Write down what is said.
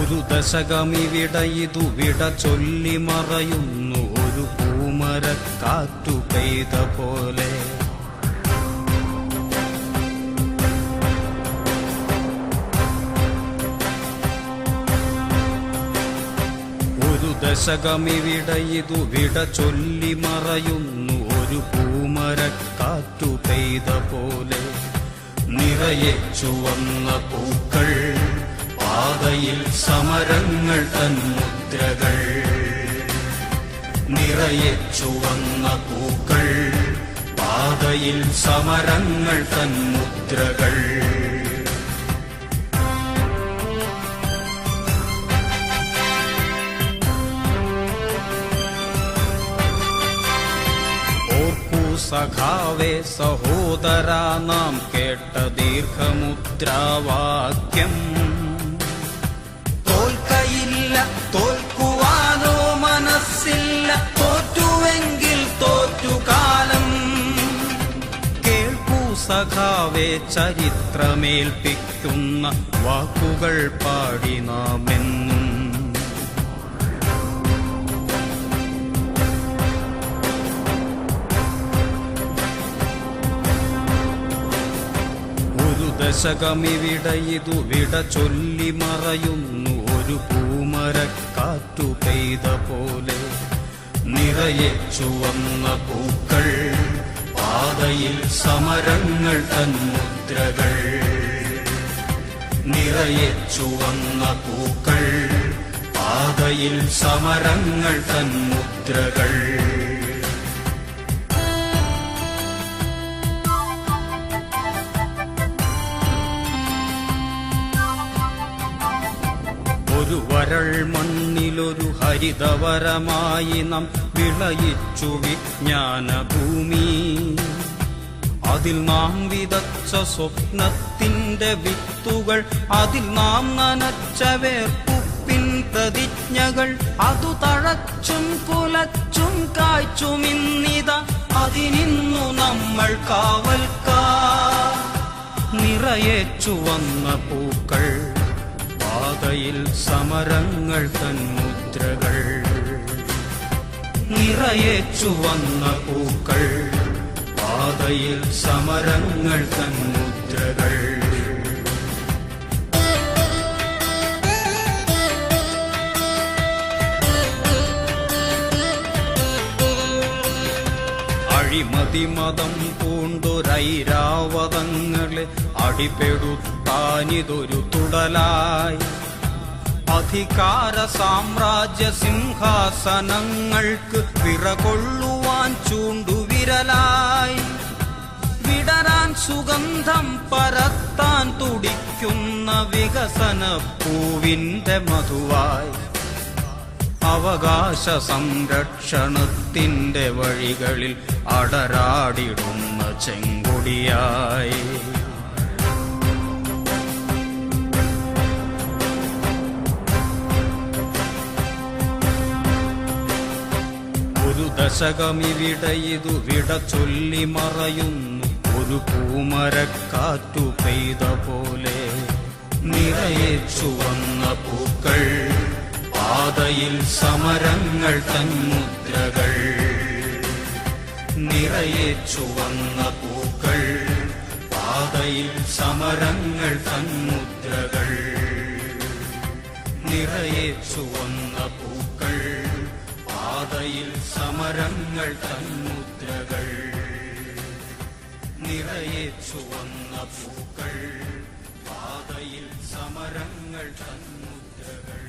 ഒരു ദശകമിവിടയിതു വിട ചൊല്ലി മറയുന്നു ഒരു പൂമരക്കാറ്റു പെയ്ത പോലെ. ഒരു ദശകമിവിടയിതു വിട ചൊല്ലി മറയുന്നു ഒരു പൂമരക്കാറ്റു പെയ്ത പോലെ. നിറയെ ചുവന്ന പൂക്കൾ, പാതയിൽ സമരങ്ങൾ തൻ മുദ്രകൾ. നിറയെ ചുവന്ന പൂക്കൾ, പാതയിൽ സമരങ്ങൾ തൻ മുദ്രകൾ. സഖാവേ സഹോദരാ നാം കേട്ട ദീർഘമുദ്രാവാക്യം. തോൽക്കയില്ല, തോൽക്കുവാനോ മനസ്സില്ല, തോറ്റുവെങ്കിൽ തോറ്റുകാലം. കേൾക്കൂ സഖാവേ ചരിത്രമേൽപ്പിക്കുന്ന വാക്കുകൾ പാടി നാമെന്നും. ദശകമിവിടയിതു വിട ചൊല്ലി മറയുന്നു ഒരു പൂമരക്കാറ്റു പെയ്ത പോലെ. നിറയെ ചുവന്ന പൂക്കൾ, പാതയിൽ സമരങ്ങൾ തൻ മുദ്രകൾ. നിറയെ ചുവന്ന പൂക്കൾ, പാതയിൽ സമരങ്ങൾ തൻ മുദ്രകൾ. ഒരു വരൾ മണ്ണിലൊരു ഹരിതവരമായി നാം വിളയിച്ചു വിജ്ഞാനഭൂമി. അതിൽ നാം വിതച്ച സ്വപ്നത്തിന്റെ വിത്തുകൾ, അതിൽ നാം നനച്ച വേർപ്പുപ്പിൻ പ്രതിജ്ഞകൾ. അതു തഴച്ചും കുലച്ചും കായ്ച്ചുമിന്നിത അതിനിന്നു നമ്മൾ കാവൽക്കാർ. നിറയെ ചുവന്ന പൂക്കൾ, പാതയിൽ സമരങ്ങൾ തൻ മുദ്രകൾ. നിറയെ ചുവന്ന പൂക്കൾ, പാതയിൽ സമരങ്ങൾ തൻ മുദ്രകൾ. അഴിമതി മതം പൂണ്ടൊരൈരാവതങ്ങളെ അടിപെടുത്താനിതൊരു തുടലായി. അധികാര സാമ്രാജ്യ സിംഹാസനങ്ങൾക്ക് വിറകൊള്ളുവാൻ ചൂണ്ടുവിരലായി. വിടരാൻ സുഗന്ധം പരത്താൻ തുടിക്കുന്ന വികസന പൂവിന്റെ മധുവായി. അവകാശ സംരക്ഷണത്തിന്റെ വഴികളിൽ അടരാടിടുന്ന ചെങ്കൊടിയായി. ഒരു ദശകമിവിടയിതു വിട ചൊല്ലി മറയുന്നു ഒരു പൂമരക്കാറ്റു പെയ്ത പോലെ. നിറയെ ചുവന്ന പൂക്കൾ, പാതയിൽ സമരങ്ങൾ തൻ മുദ്രകൾ. നിറയെ ചുവന്ന പൂക്കൾ, പാതയിൽ സമരങ്ങൾ തൻ മുദ്രകൾ. നിറയെ ചുവന്ന പൂക്കൾ, പാതയിൽ സമരങ്ങൾ തൻ മുദ്രകൾ. നിറയെ ചുവന്ന പൂക്കൾ, പാതയിൽ സമരങ്ങൾ തൻ മുദ്രകൾ.